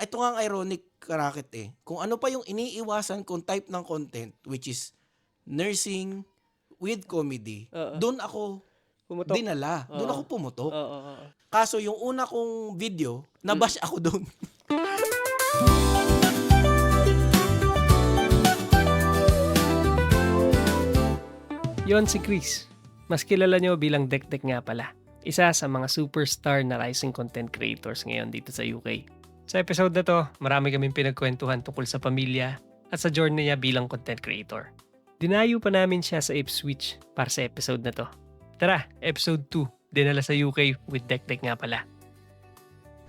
ito nga ang ironic, Karakit eh. Kung ano pa yung iniiwasan kong type ng content, which is nursing with comedy, Oo. doon ako Pumutok. dinala. Doon ako pumutok. Oo. Kaso yung una kong video, nabash ako doon. Yon si Chris. Mas kilala nyo bilang Dekdek nga pala. Isa sa mga superstar na rising content creators ngayon dito sa UK. Sa episode na to, marami kaming pinagkwentuhan tungkol sa pamilya at sa journey niya bilang content creator. Dinayo pa namin siya sa Ipswich para sa episode na to. Tara, episode 2, dinala sa UK with Dekdek nga pala.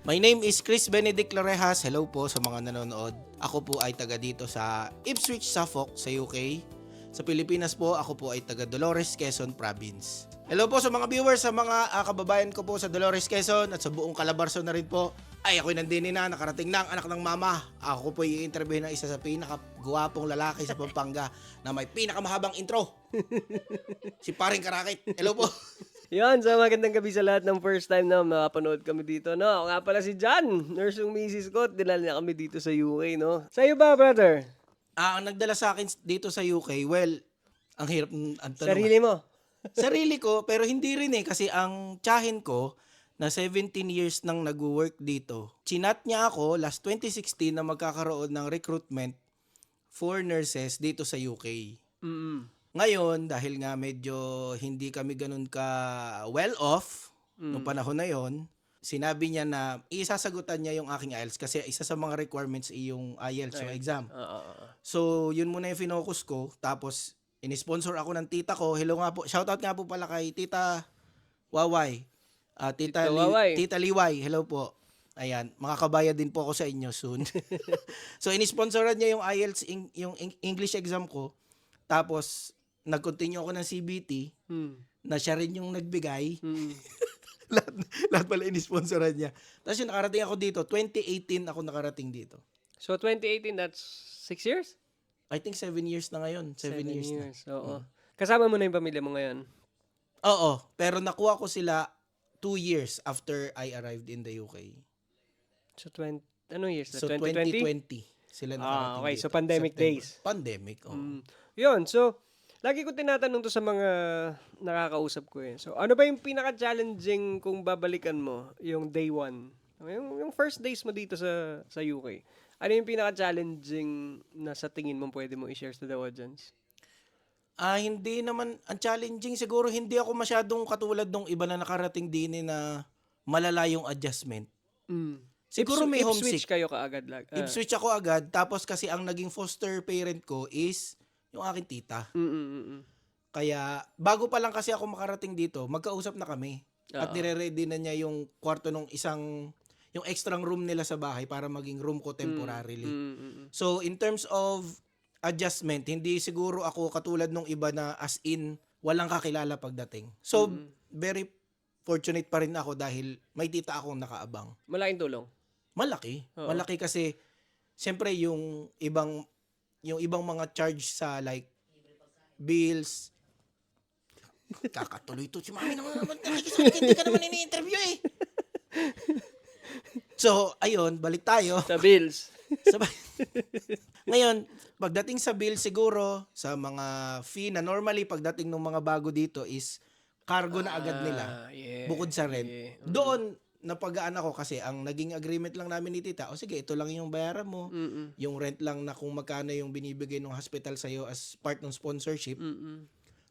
My name is Chris Benedict Lorejas. Hello po sa mga nanonood. Ako po ay taga dito sa Ipswich, Suffolk sa UK. Sa Pilipinas po, ako po ay taga Dolores, Quezon Province. Hello po sa mga viewers, sa mga kababayan ko po sa Dolores, Quezon at sa buong Calabarzon na rin po. Ay, ako'y nandini na, nakarating na ang anak ng mama. Ako po i-interview ng isa sa pinakagwapong lalaki sa Pampanga na may pinakamahabang intro. Si Paring Karakit. Hello po. Yan, so magandang gabi sa lahat ng first time na makapanood kami dito, no? Ako nga pala si John, nurse yung Mrs. Scott, dinala niya kami dito sa UK, no? Sa'yo ba, brother? Ang nagdala sa akin dito sa UK, well, ang hirap ang tanong. Sarili mo? Sarili ko, pero hindi rin eh. Kasi ang tiyahin ko, na 17 years nang nag-work dito, chinat niya ako last 2016 na magkakaroon ng recruitment for nurses dito sa UK. Ngayon, dahil nga medyo hindi kami ganun ka well off, noong panahon na yon, sinabi niya na isasagutan niya yung aking IELTS kasi isa sa mga requirements ay yung IELTS, yung exam. So, yun muna yung finokus ko. Tapos, inisponsor ako ng tita ko. Hello nga po. Shoutout nga po pala kay Tita Waway. Tita Waway. Tita Liway. Hello po. Ayan. Makakabayad din po ako sa inyo soon. So, inisponsoran niya yung IELTS, yung English exam ko. Tapos, nag-continue ako ng CBT na siya rin yung nagbigay. lahat pala inisponsoran niya. Tapos yung nakarating ako dito, 2018 ako nakarating dito. So, 2018, that's 6 years? I think 7 years na ngayon. 7 years na. Oo. Kasama mo na yung pamilya mo ngayon? Oo, pero nakuha ko sila 2 years after I arrived in the UK. So, anong years? So 2020? 2020 sila nakarating Okay. dito. So, pandemic September. days. Pandemic, oo. Yun, so, lagi ko tinatanong to sa mga nakakausap ko eh. So, ano ba yung pinaka-challenging kung babalikan mo yung day one? Yung first days mo dito sa UK. Ano yung pinaka-challenging na sa tingin mo pwede mo i-share to the audience? Hindi naman, ang challenging siguro, hindi ako masyadong katulad nung iba na nakarating din na malala yung adjustment. Siguro may homesick. Ipswich kayo kaagad. Ipswitch ako agad, tapos kasi ang naging foster parent ko is yung aking tita. Kaya, bago pa lang kasi ako makarating dito, magkausap na kami. At nire-ready na niya yung kwarto ng yung extra room nila sa bahay para maging room ko temporarily. So, in terms of adjustment, hindi siguro ako katulad nung iba na as in, walang kakilala pagdating. So, very fortunate pa rin ako dahil may tita akong nakaabang. Malaking tulong. Malaki. Malaki kasi, siyempre yung ibang mga charge sa like, bills, kakatuloy to si mami naman hindi ka naman ini-interview eh. So, ayun, balik tayo. Sa bills. Ngayon, pagdating sa bill siguro, sa mga fee na normally pagdating ng mga bago dito is cargo na agad nila. Bukod sa rent. Doon, napagaan ako kasi ang naging agreement lang namin ni tita, sige, ito lang yung bayaran mo. Yung rent lang na kung magkano yung binibigay ng hospital sa'yo as part ng sponsorship.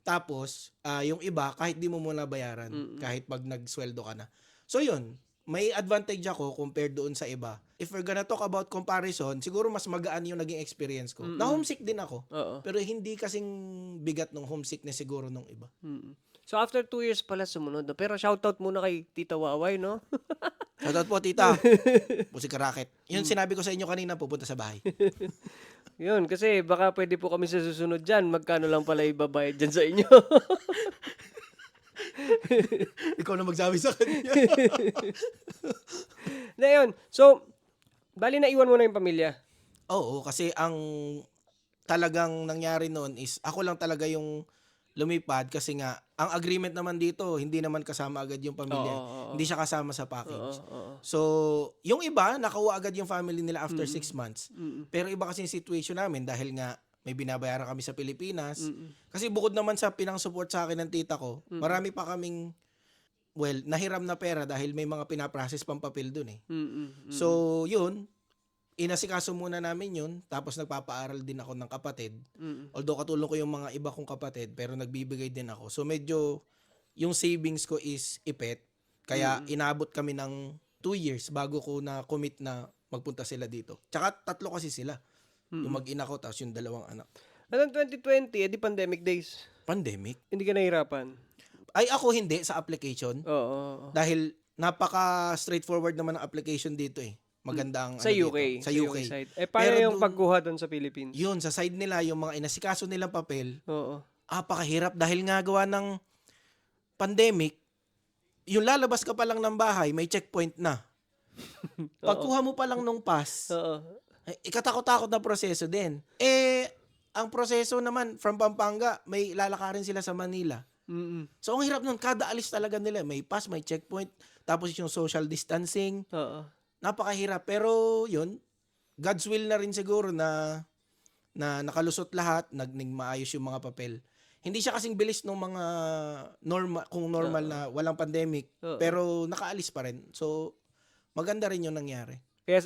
Tapos, yung iba, kahit di mo muna bayaran, kahit pag nagsweldo ka na. So yun, may advantage ako compared doon sa iba. If we're gonna talk about comparison, siguro mas magaan yung naging experience ko. Na-homesick din ako. Pero hindi kasing bigat ng homesickness siguro nung iba. So, after 2 years pala sumunod. Pero shoutout muna kay Tita Waway, no? Shoutout po, tita. Po si Karakit. Yun sinabi ko sa inyo kanina, pupunta sa bahay. Yun, kasi baka pwede po kami sa susunod dyan. Magkano lang pala ibabayad dyan sa inyo? Ikaw na magsabi sa kanya. Na yun. So, bali na iwan mo na yung pamilya. Oo, kasi ang talagang nangyari noon is ako lang talaga yung lumipad kasi nga ang agreement naman dito hindi naman kasama agad yung pamilya. Hindi siya kasama sa package. So, yung iba nakuha agad yung family nila after 6 months. Pero iba kasi yung situation namin dahil nga may binabayaran kami sa Pilipinas. Kasi bukod naman sa pinang-support sa akin ng tita ko, marami pa kaming nahiram na pera dahil may mga pinaprocess pang papel dun eh. So, yun, inasikaso muna namin yun, tapos nagpapaaral din ako ng kapatid. Although katulong ko yung mga iba kong kapatid, pero nagbibigay din ako. So medyo, yung savings ko is ipet. Kaya inabot kami ng 2 years bago ko na commit na magpunta sila dito. Tsaka 3 kasi sila. Yung mag-ina ko, tapos yung 2 anak. Anong 2020, di pandemic days. Pandemic? Hindi ka nahirapan? Ay, ako hindi sa application. Oo. Dahil napaka straightforward naman ang application dito eh. Magandang Sa UK. Sa UK. Side. Paano Pero yung pagkuha doon sa Philippines? Yun, sa side nila, yung mga inasikaso nilang papel, Oo. pakahirap dahil nga gawa ng pandemic, yung lalabas ka pa lang ng bahay, may checkpoint na. Pagkuha mo pa lang nung pass, ikatakot-takot na proseso din. Ang proseso naman, from Pampanga, may lalakarin sila sa Manila. So, ang hirap nun, kada alis talaga nila, may pass, may checkpoint, tapos yung social distancing. Napakahirap. Pero yun, God's will na rin siguro na nakalusot lahat, naging maayos yung mga papel. Hindi siya kasing bilis ng mga normal na walang pandemic, pero nakaalis pa rin. So, maganda rin yung nangyari. Kaya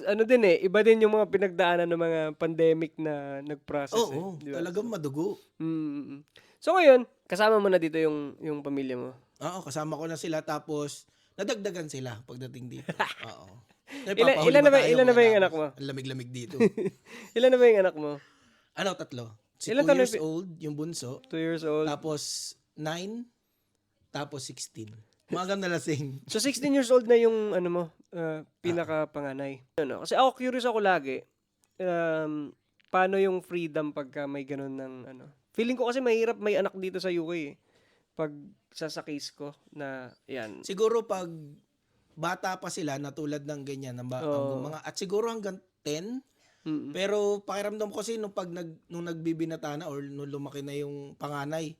iba din yung mga pinagdaanan ng mga pandemic na nag-process. Oo, diba? talagang madugo. So ngayon, kasama mo na dito yung pamilya mo? Oo, kasama ko na sila tapos nadagdagan sila pagdating dito. Oo. Ilan na ba yung anak mo? Ang lamig-lamig dito. Ilan na ba yung anak mo? 3. Si Ilan 2 years old, yung bunso. 2 years old. Tapos 9, tapos 16. Mga na lasing. So 16 years old na yung pinaka-panganay. Kasi ako curious ako lagi. Paano yung freedom pagka may ganun ng Feeling ko kasi mahirap may anak dito sa UK eh. Pag sa case ko na yan. Siguro pag bata pa sila na tulad ng ganyan ang mga at siguro hanggang 10. Pero pakiramdam ko kasi nung nagbibinata na or nung lumaki na yung panganay,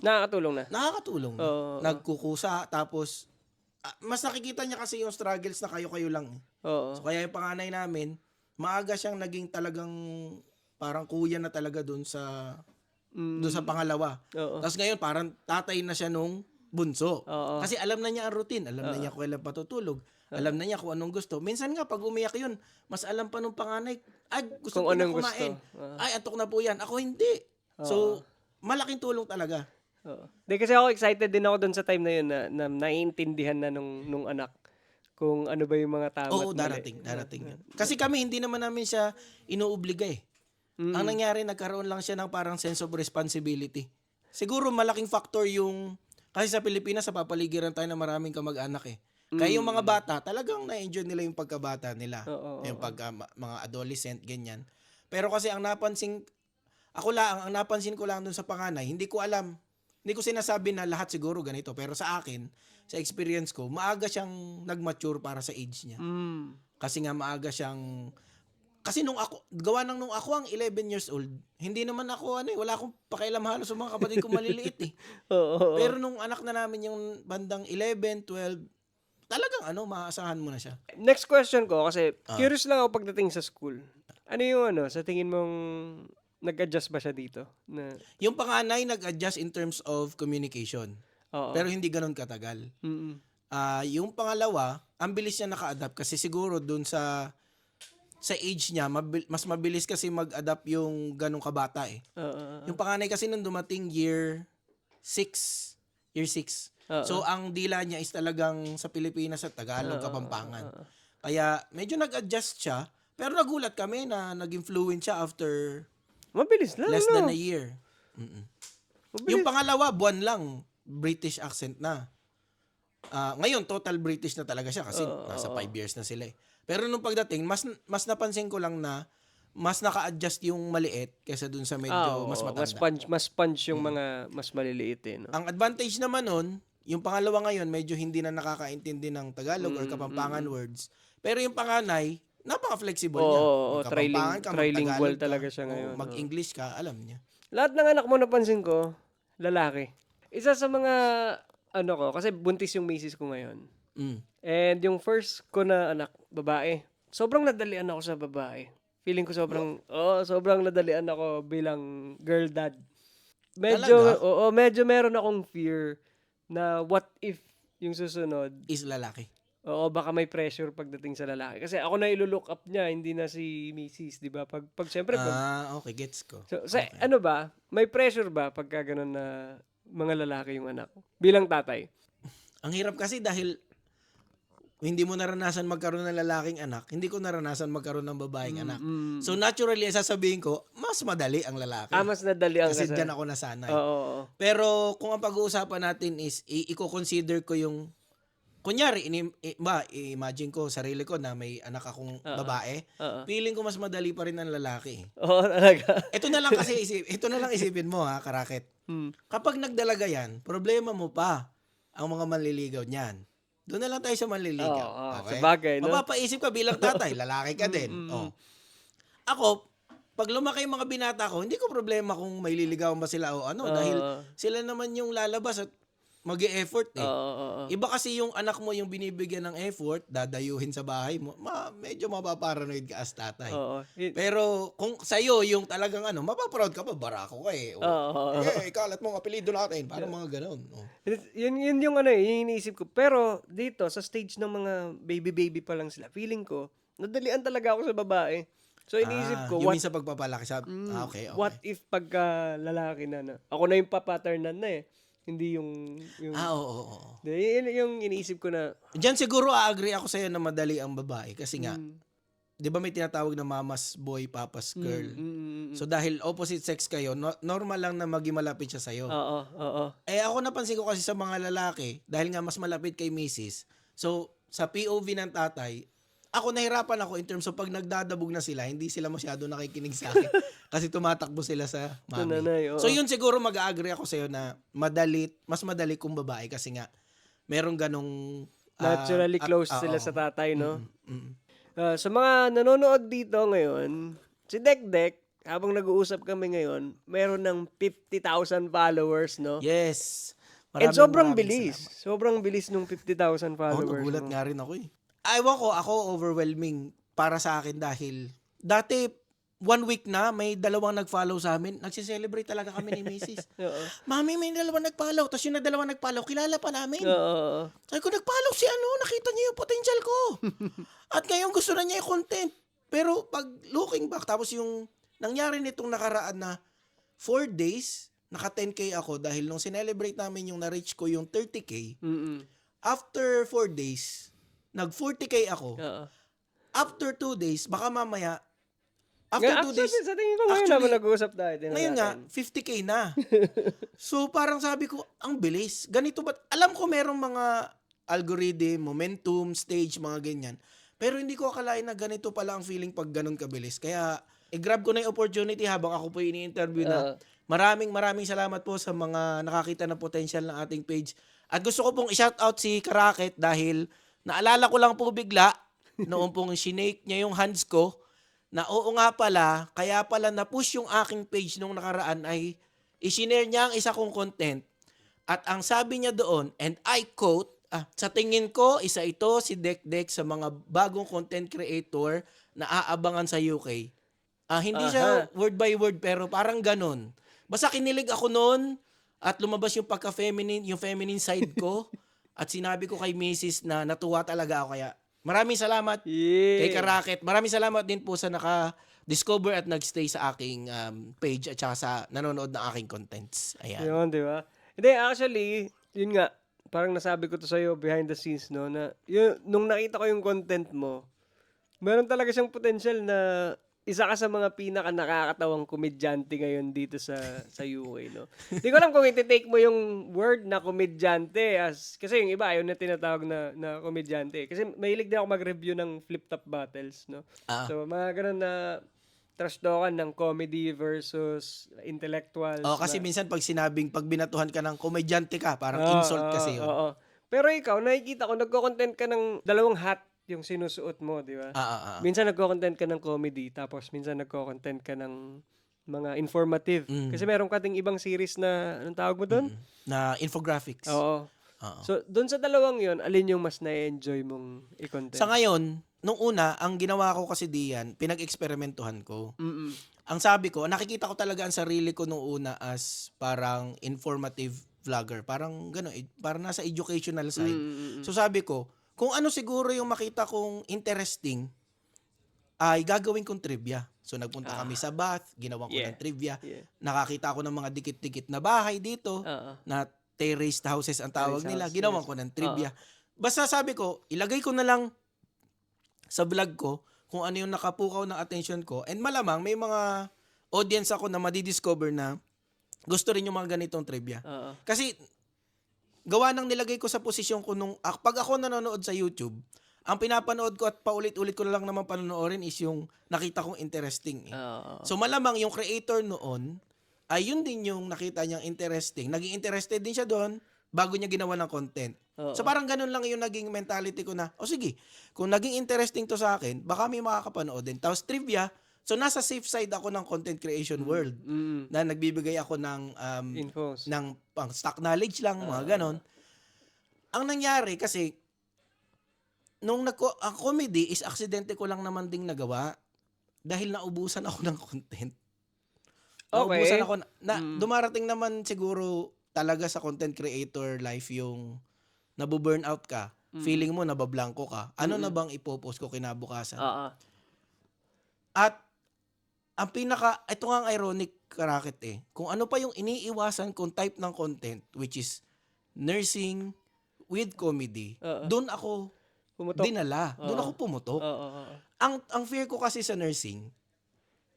nakakatulong na. Nagkukusa tapos mas nakikita niya kasi yung struggles na kayo lang. So kaya yung panganay namin, maaga siyang naging talagang parang kuya na talaga doon sa pangalawa. Tapos ngayon parang tatay na siya nung bunso. Kasi alam na niya ang routine, alam na niya kung kailan patutulog, alam na niya kung anong gusto. Minsan nga pag umiyak yun, mas alam pa nung panganay, gusto ko na kumain. Antok na po yan. Ako hindi. So, malaking tulong talaga. Kasi ako excited din ako doon sa time na yun na naiintindihan na nung anak kung ano ba yung mga tama at mali. Darating yun. Kasi kami, hindi naman namin siya inuobliga eh. Ang nangyari, nagkaroon lang siya ng parang sense of responsibility. Siguro malaking factor yung kasi sa Pilipinas, sa papaligiran tayo ng maraming kamag-anak eh. Kaya yung mga bata, talagang na-enjoy nila yung pagkabata nila. Yung mga adolescent, ganyan. Pero kasi ang napansin ko lang dun sa panganay, hindi ko alam. Hindi ko sinasabi na lahat siguro ganito. Pero sa akin, sa experience ko, maaga siyang nag-mature para sa age niya. Kasi nga maaga siyang kasi nung ako ang 11 years old, hindi naman ako wala akong pakialam halos sa mga kapatid ko maliliit eh. Pero nung anak na namin yung bandang 11, 12, talagang maaasahan mo na siya. Next question ko kasi curious lang ako pagdating sa school. Ano yung sa tingin mong nag-adjust ba siya dito? Yung panganay nag-adjust in terms of communication. Pero hindi ganoon katagal. Yung pangalawa, ang bilis niya naka-adapt kasi siguro dun sa age niya, mas mabilis kasi mag-adapt yung ganong kabata eh. Yung panganay kasi nung dumating year 6. So, ang dila niya is talagang sa Pilipinas at Tagalog, Kapampangan. Kaya, medyo nag-adjust siya. Pero nagulat kami na naging fluent siya after mabilis lang, less than a year. Yung pangalawa, buwan lang, British accent na. Ngayon, total British na talaga siya kasi nasa 5 years na sila eh. Pero nung pagdating, mas napansin ko lang na mas naka-adjust yung maliit kaysa dun sa medyo mas matanda. Mas sponge yung mga mas maliliit eh. No? Ang advantage naman nun, yung pangalawa ngayon, medyo hindi na nakakaintindi ng Tagalog or Kapampangan words. Pero yung panganay, napaka-flexible niya. Trilingual talaga siya ngayon. Mag-English ka, alam niya. Lahat ng anak mo napansin ko, lalaki. Isa sa mga, ano ko, kasi buntis yung misis ko ngayon. Mm. And yung first ko na anak, babae. Sobrang nadalian ako sa babae. Feeling ko sobrang nadalian ako bilang girl dad. Talaga? Medyo meron akong fear na what if yung susunod, Is lalaki. baka may pressure pagdating sa lalaki. Kasi ako na ilo-look up niya, hindi na si Mrs., di ba? Siyempre, Okay, gets ko. okay. Ano ba? May pressure ba pagka ganun na mga lalaki yung anak ko? Bilang tatay. Ang hirap kasi dahil hindi mo naranasan magkaroon ng lalaking anak, hindi ko naranasan magkaroon ng babaeng anak. So naturally, sasabihin ko, mas madali ang lalaki. Mas nadali ang Kasi dyan ako nasanay. Oo. Pero kung ang pag-uusapan natin is, i-consider ko yung, kunyari, imagine ko, sarili ko na may anak akong babae, feeling ko mas madali pa rin ang lalaki. Oo, talaga. Ito na lang isipin mo ha, Karaket. Kapag nagdalaga yan, problema mo pa ang mga manliligaw niyan. Doon na lang tayo sa manliligaw. Okay? Sabagay, no? Mapapaisip ka bilang tatay, lalaki ka din. Ako, pag lumaki yung mga binata ko, hindi ko problema kung may liligawan ba sila o ano. Dahil sila naman yung lalabas at mag-e-effort eh. Iba kasi yung anak mo yung binibigyan ng effort, dadayuhin sa bahay mo, medyo mapaparanoid ka as tatay. Pero kung sa'yo yung talagang mapaproud ka pa, barako ka eh. Ikalat mo ang apelido natin. Parang mga ganon. Yun yung yung iniisip ko. Pero dito, sa stage ng mga baby pa lang sila, feeling ko, nadalian talaga ako sa babae. So iniisip ko, yung minsan pagpapalaki sa... okay. What if pagka lalaki na? Ako na yung papaternan na eh. Hindi yung Oo. Yung iniisip ko na... Diyan siguro agree ako sa'yo na madali ang babae. Kasi nga, di ba may tinatawag na mama's boy, papa's girl? So dahil opposite sex kayo, normal lang na maging malapit siya sa'yo. Oo. Ako napansin ko kasi sa mga lalaki, dahil nga mas malapit kay misis, so sa POV ng tatay, ako nahirapan ako in terms of pag nagdadabog na sila, hindi sila masyado nakikinig sa akin kasi tumatakbo sila sa mami. Nanay, So yun siguro mag-agree ako sa'yo na mas madali kung babae kasi nga merong ganong... naturally close sila sa tatay, no? Sa mga nanonood dito ngayon, si Dekdek, habang nag-uusap kami ngayon, meron ng 50,000 followers, no? Yes. And sobrang bilis. Salamat. Sobrang bilis nung 50,000 followers. Nagulat nga rin ako eh. Ako overwhelming para sa akin dahil dati 1 week na may 2 nag-follow sa amin. Nagse-celebrate talaga kami ni Mrs. Mami, may 2 nag-follow. Tapos yung 2 nag-follow, kilala pa namin. Sabi ko, nag-follow si nakita niya yung potential ko. At ngayon gusto na niya yung content. Pero pag looking back, tapos yung nangyari nitong nakaraan na 4 days, naka 10K ako dahil nung sinelebrate namin yung na-reach ko yung 30K. After 4 days, nag-40K ako. After 2 days, baka mamaya, after 2 days, sa tingin ko ngayon naman nag-uusap tayo. Ngayon nga, 50K na. So, parang sabi ko, ang bilis. Ganito ba? Alam ko merong mga algorithm, momentum, stage, mga ganyan. Pero hindi ko akalain na ganito pala ang feeling pag ganun kabilis. Kaya, i-grab ko na yung opportunity habang ako po ini-interview na. Maraming salamat po sa mga nakakita ng potential ng ating page. At gusto ko pong i-shoutout si Karaket dahil naalala ko lang po bigla noong pong sinake niya yung hands ko na oo nga pala, kaya pala na-push yung aking page nung nakaraan ay isinare niya ang isa kong content at ang sabi niya doon, and I quote, sa tingin ko, isa ito si Dekdek sa mga bagong content creator na aabangan sa UK. Hindi siya word by word pero parang ganun. Basta kinilig ako noon at lumabas yung pagka-feminine, yung feminine side ko. At sinabi ko kay Mrs. na natuwa talaga ako. Kaya maraming salamat kay Karaket. Maraming salamat din po sa naka-discover at nag-stay sa aking page at saka sa nanonood ng aking contents. Ayan. Yun, di ba? Hindi, actually, yun nga, parang nasabi ko to sa'yo behind the scenes, no, na nung nakita ko yung content mo, meron talaga siyang potential na isa ka sa mga pinaka nakakatawang komedyante ngayon dito sa UK, no? Hindi ko alam kung i-take mo yung word na komedyante kasi yung iba ayaw na tinatawag na komedyante. Kasi mahilig din ako mag-review ng flip-top battles, no? So, mga ganun na trash talkan ng comedy versus intellectuals. Kasi minsan pag binatuhan ka ng komedyante ka, parang insult kasi yun. Pero ikaw, nakikita ko, nagko-content ka ng 2 hat yung sinusuot mo, di ba? Minsan nagko-content ka ng comedy, tapos minsan nagko-content ka ng mga informative. Kasi meron ka ding ibang series na, anong tawag mo doon? Na infographics. Oo. Oo. So, doon sa dalawang yon, alin yung mas na-enjoy mong i-content? Sa ngayon, nung una, ang ginawa ko kasi diyan, pinag-eksperimentuhan ko. Mm-mm. Ang sabi ko, nakikita ko talaga ang sarili ko nung una as parang informative vlogger. Parang gano'n, parang nasa educational side. Mm-mm. So sabi ko, kung ano siguro yung makita kong interesting, ay gagawin kong trivia. So nagpunta kami sa Bath, ginawan ko Yeah. ng trivia. Yeah. Nakakita ako ng mga dikit-dikit na bahay dito, Oo. na terraced houses ang tawag Terraced nila. house, Ginawan yes. ko ng trivia. Basta sabi ko, ilagay ko na lang sa vlog ko kung ano yung nakapukaw ng attention ko. And malamang may mga audience ako na madidiscover na gusto rin yung mga ganitong trivia. Oo. Kasi gawa nang nilagay ko sa posisyon ko nung pag ako nanonood sa YouTube, ang pinapanood ko at paulit-ulit ko na lang naman panonoorin is yung nakita kong interesting. Oo. So malamang yung creator noon ay yun din yung nakita niyang interesting. Naging interested din siya doon bago niya ginawa ng content. Oo. So parang ganun lang yung naging mentality ko na, sige, kung naging interesting to sa akin, baka may makakapanood din. Tapos trivia, so nasa safe side ako ng content creation world na nagbibigay ako ng Infos. ng pang stock knowledge lang, mga ganon. Ang nangyari kasi, nung ang comedy is aksidente ko lang naman ding nagawa dahil naubusan ako ng content. Naubusan ako dumarating naman siguro talaga sa content creator life yung nabu-burnout ka. Feeling mo nabablanko ka. Ano na bang ipopost ko kinabukasan? Oo. At ang ito nga ang ironic, Karakit kung ano pa yung iniiwasan kong type ng content, which is nursing with comedy, doon ako Pumutok. dinala. Doon ako pumutok. Oo. Ang fear ko kasi sa nursing,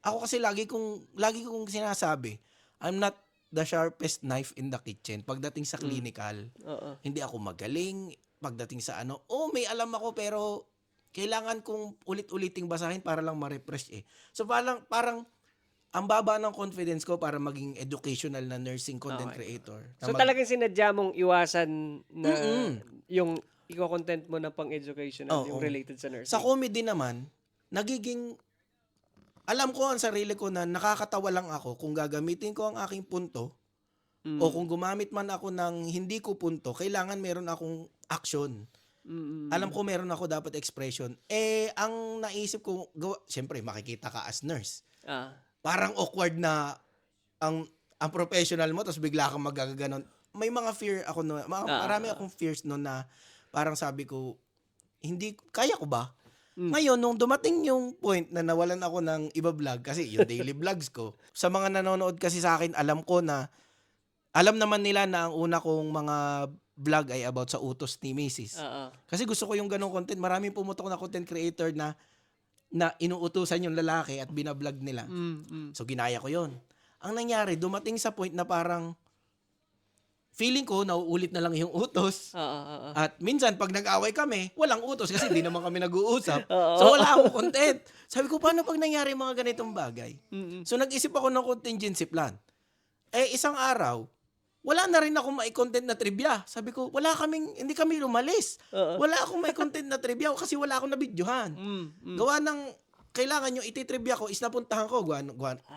ako kasi lagi kong sinasabi, I'm not the sharpest knife in the kitchen pagdating sa clinical. Oo. Hindi ako magaling pagdating sa may alam ako pero kailangan kong ulit-uliting basahin para lang ma-refresh So parang ang baba ng confidence ko para maging educational na nursing content creator. So talagang sinadya mong iwasan na yung i-content mo na pang-educational, yung related sa nursing. Sa comedy naman, alam ko ang sarili ko na nakakatawa lang ako kung gagamitin ko ang aking punto o kung gumamit man ako ng hindi ko punto, kailangan meron akong action. Alam ko meron ako dapat expression. Ang naisip ko, siyempre makikita ka as nurse. Parang awkward na ang professional mo tapos bigla kang magagaganon. May mga fear ako no, marami akong fears no na parang sabi ko, hindi kaya ko ba? Ngayon, nung dumating yung point na nawalan ako ng iba vlog, kasi yung daily vlogs ko, sa mga nanonood kasi sa akin, alam naman nila na ang una kong mga vlog ay about sa utos ni Mrs. Kasi gusto ko yung ganong content. Maraming pumutok na content creator na inuutusan yung lalaki at binablog nila. So, ginaya ko yon. Ang nangyari, dumating sa point na parang feeling ko, nauulit na lang yung utos. At minsan, pag nag-away kami, walang utos kasi hindi naman kami nag-uusap. So, wala akong content. Sabi ko, paano pag nangyari mga ganitong bagay? So, nag-isip ako ng contingency plan. Isang araw, wala na rin akong mai-content na trivia. Sabi ko, hindi kami lumalis. Wala akong mai-content na trivia kasi wala akong nabidyohan. Gawa ng, kailangan yung ititrivia ko is napuntahan ko,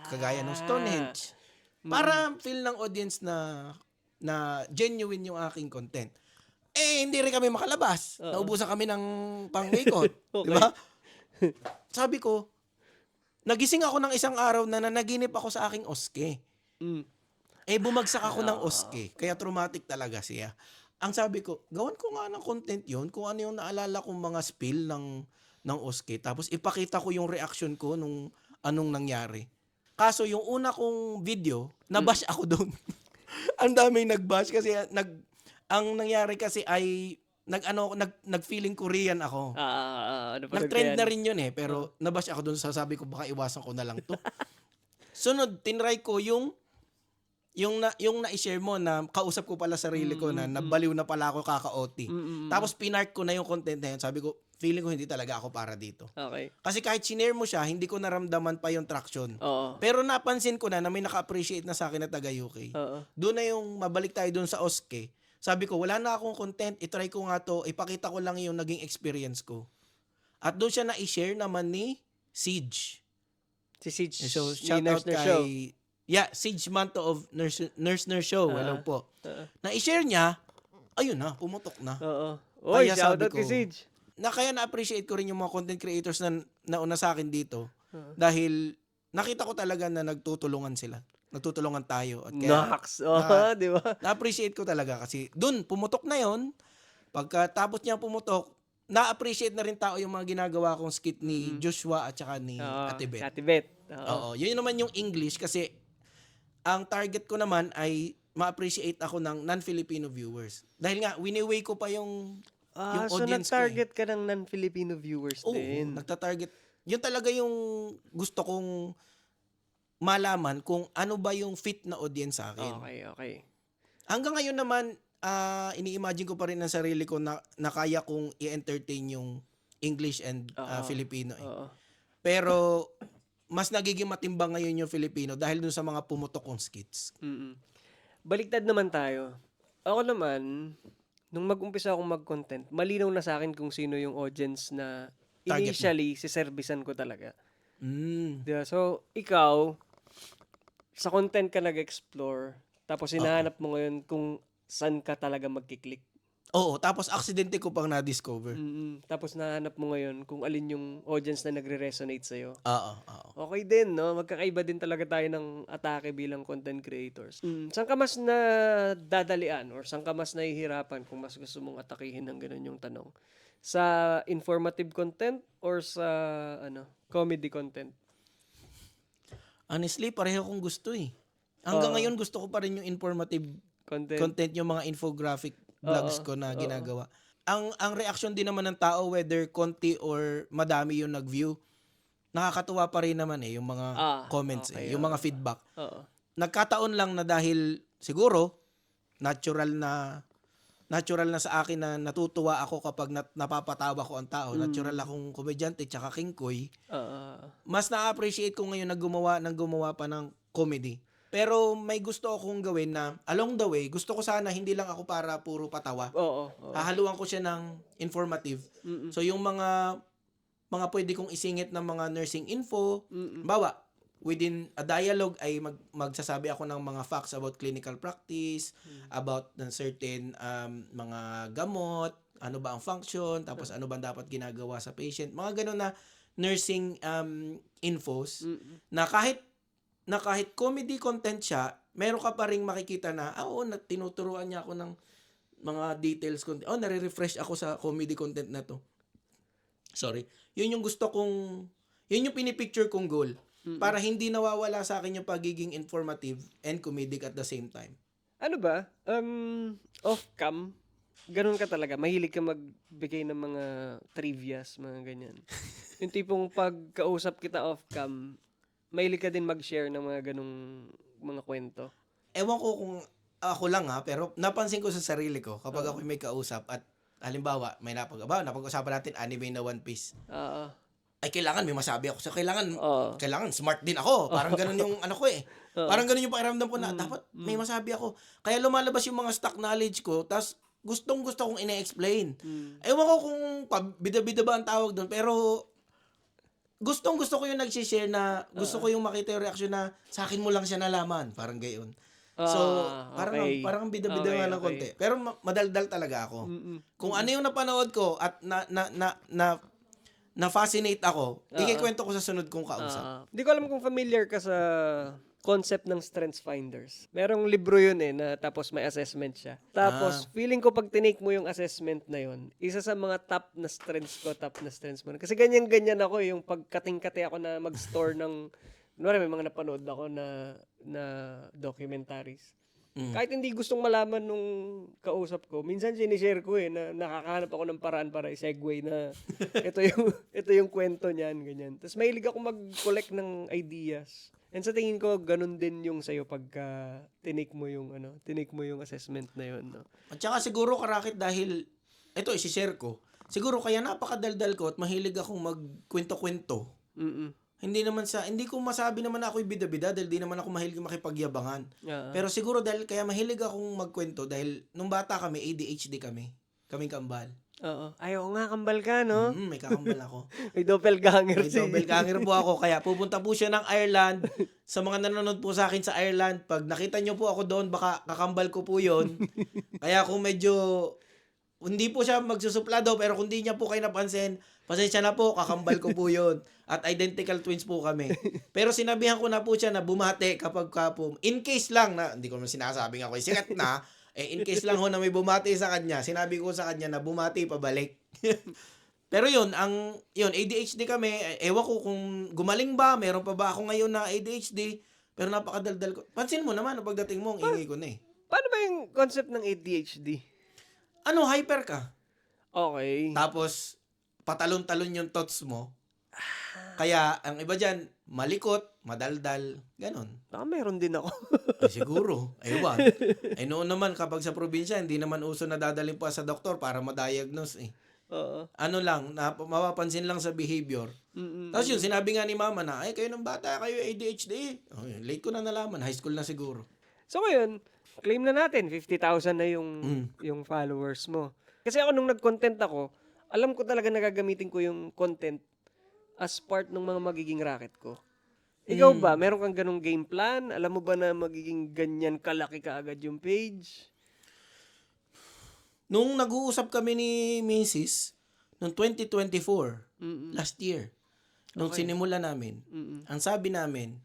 kagaya ng Stonehenge. Para feel ng audience na genuine yung aking content. Hindi rin kami makalabas. Naubusan kami ng pang-ikot. Okay. Diba? Sabi ko, nagising ako ng isang araw na nanaginip ako sa aking oske. Bumagsak ako ng oske. Kaya traumatic talaga siya. Ang sabi ko, gawan ko nga ng content yon kung ano yung naalala kong mga spill ng oske. Tapos ipakita ko yung reaction ko nung anong nangyari. Kaso yung una kong video, nabash ako doon. Ang daming nagbash kasi ang nangyari kasi ay nag-feeling Korean ako. Nag-trend na rin yun pero nabash ako doon. Sabi ko baka iwasan ko na lang to. Sunod, tinry ko yung na-share mo na kausap ko pala sarili ko na nabaliw na pala ako kaka-OT. Tapos pinark ko na yung content na yun. Sabi ko, feeling ko hindi talaga ako para dito. Okay. Kasi kahit sinare mo siya, hindi ko naramdaman pa yung traction. Oo. Pero napansin ko na may naka-appreciate na sa akin na taga-UK. Doon na yung mabalik tayo doon sa Oske. Sabi ko, wala na akong content. I-try ko nga to. Ipakita ko lang yung naging experience ko. At doon siya na-share naman ni Siege. Si Siege So, ni shout out Nurse Nurse Show. kay Siege Manto of Nurse Show. Hello po. Na i-share niya, ayun na, pumutok na. Oo. Oy, Kaya shoutout sabi kay ko, Siege. Kaya na-appreciate ko rin yung mga content creators na nauna sa akin dito. Dahil nakita ko talaga na nagtutulungan sila. Nagtutulungan tayo. At kaya, Nax. Di ba? na-appreciate ko talaga kasi dun, pumutok na yon. Pagkatapos niya pumutok, na-appreciate na rin tao yung mga ginagawa kong skit ni Joshua at saka ni Ate Beth. Ate Beth. Oo. Yun naman yung English kasi ang target ko naman ay ma-appreciate ako ng non-Filipino viewers. Dahil nga, winiway ko pa yung So audience ko nag-target ka ng non-Filipino viewers Oo, din. nagta-target. Yun talaga yung gusto kong malaman kung ano ba yung fit na audience sa akin. Okay. Hanggang ngayon naman, ini-imagine ko pa rin ng sarili ko na kaya kong i-entertain yung English and Filipino. Pero mas nagiging matimbang ngayon yung Filipino dahil dun sa mga pumutok kong skits. Baliktad naman tayo. Ako naman, nung mag-umpisa akong mag-content, malinaw na sa akin kung sino yung audience na Target initially siservisan ko talaga. Mm. Diba? So, ikaw, sa content ka nag-explore, tapos hinahanap mo ngayon kung saan ka talaga magkiklik. Oo, tapos aksidente ko pang na-discover. Tapos nahanap mo ngayon kung alin yung audience na nagre-resonate sa'yo. Oo. Okay din, no? Magkakaiba din talaga tayo ng atake bilang content creators. Saan ka mas na dadalian or saan ka mas nahihirapan kung mas gusto mong atakihin ng ganun yung tanong? Sa informative content or sa comedy content? Honestly, pareho kong gusto eh. Hanggang ngayon gusto ko pa rin yung informative content yung mga infographic vlogs ko na ginagawa. Ang reaction din naman ng tao whether konti or madami yung nag-view, nakakatuwa pa rin naman eh yung mga comments yung mga feedback. Nagkataon lang na dahil siguro natural na sa akin na natutuwa ako kapag napapatawa ko ang tao. Natural akong komedyante tsaka kingkoy. Mas na-appreciate ko ngayon na gumawa pa ng comedy. Pero may gusto akong gawin na along the way, gusto ko sana hindi lang ako para puro patawa. Hahaluan ko siya ng informative. So yung mga pwede kong isingit ng mga nursing info, bawa, within a dialogue ay magsasabi ako ng mga facts about clinical practice, about ng certain mga gamot, ano ba ang function, tapos ano ba dapat ginagawa sa patient. Mga ganun na nursing infos na kahit comedy content siya, meron ka pa ring makikita na, tinuturuan niya ako ng mga details. Nare-refresh ako sa comedy content na to. Sorry. Yun yung gusto kong, yun yung pinipicture kong goal. Para hindi nawawala sa akin yung pagiging informative and comedic at the same time. Ano ba? Off-cam, ganun ka talaga. Mahilig ka magbigay ng mga trivias, mga ganyan. Yung tipong pagkausap kita off-cam, mahilig ka din mag-share ng mga ganung mga kwento. Ewan ko kung ako lang pero napansin ko sa sarili ko kapag ako may kausap at halimbawa, may napag-usapan natin anime na One Piece. Ay, kailangan may masabi ako. So, kailangan smart din ako. Parang ganun yung ano ko eh. Parang ganun yung pakiramdam ko na dapat may masabi ako. Kaya lumalabas yung mga stock knowledge ko, tas gustong-gusto kong ine-explain. Ewan ko kung bida-bida ba ang tawag doon, pero gustong-gusto ko yung nag-share na gusto ko yung makita yung reaction na sa akin mo lang siya nalaman. Parang gayon. So, parang bida-bida nga ng konti. Pero madaldal talaga ako. Kung ano yung napanood ko at na-fascinate ako, ikikwento ko sa sunod kong kausap. Hindi ko alam kung familiar ka sa concept ng Strengths Finders. Merong libro yun na tapos may assessment siya. Tapos, feeling ko pag tinake mo yung assessment na yun, isa sa mga top na strengths mo. Kasi ganyan-ganyan ako yung pagkating-kati ako na mag-store ng, may mga napanood ako na documentaries. Kahit hindi gustong malaman nung kausap ko, minsan sinishare ko na nakakahanap ako ng paraan para i-segue na ito yung kwento niyan, ganyan. Tapos mahilig ako mag-collect ng ideas. And sa tingin ko, ganun din yung sa'yo pagka tinake mo yung assessment na yun, no? At saka siguro karakit dahil, ito isi-share ko, siguro kaya napakadaldal ko at mahilig akong magkwento-kwento. Hindi ko masabi naman na ako'y bida-bida dahil di naman ako mahilig makipagyabangan. Pero siguro dahil kaya mahilig akong magkwento dahil nung bata kami, ADHD kami. Kaming kambal. Oo. Ay, oo nga, kambal ka, no? May kakambal ako. May doppelganger May doppelganger po ako, kaya pupunta po siya ng Ireland. Sa mga nanonood po sa akin sa Ireland, pag nakita niyo po ako doon, baka kakambal ko po yon. Kaya kung medyo, hindi po siya magsusuplado, pero kung di niya po kayo napansin, pasensya na po, kakambal ko po yon. At identical twins po kami. Pero sinabihan ko na po siya na bumati kapag ka po, in case lang na, hindi ko naman sinasabing ako, sikat na, in case lang ho na may bumati sa kanya, sinabi ko sa kanya na bumati pabalik. Pero yun, ADHD kami, ewan ko kung gumaling ba, meron pa ba ako ngayon na ADHD, pero napakadaldal ko. Pansin mo naman, pagdating mo, ang ingay ko na eh. Paano ba yung concept ng ADHD? Hyper ka. Okay. Tapos, patalon-talon yung thoughts mo. Kaya, ang iba dyan, malikot, madaldal, ganon. Baka meron din ako. Ay, siguro. Ewan. Noon naman, kapag sa probinsya, hindi naman uso na dadalhin pa sa doktor para ma-diagnose eh. Oo. Mapapansin lang sa behavior. Tapos yun, sinabi nga ni mama na, ay, kayo ng bata, kayo ADHD. Late ko na nalaman, high school na siguro. So ngayon, claim na natin, 50,000 na yung followers mo. Kasi ako nung nag-content ako, alam ko talaga nagagamitin ko yung content as part ng mga magiging racket ko. Ikaw ba, meron kang ganong game plan? Alam mo ba na magiging ganyan kalaki kaagad yung page? Nung nag-uusap kami ni Mrs. noong 2024, last year, nung sinimula namin, ang sabi namin,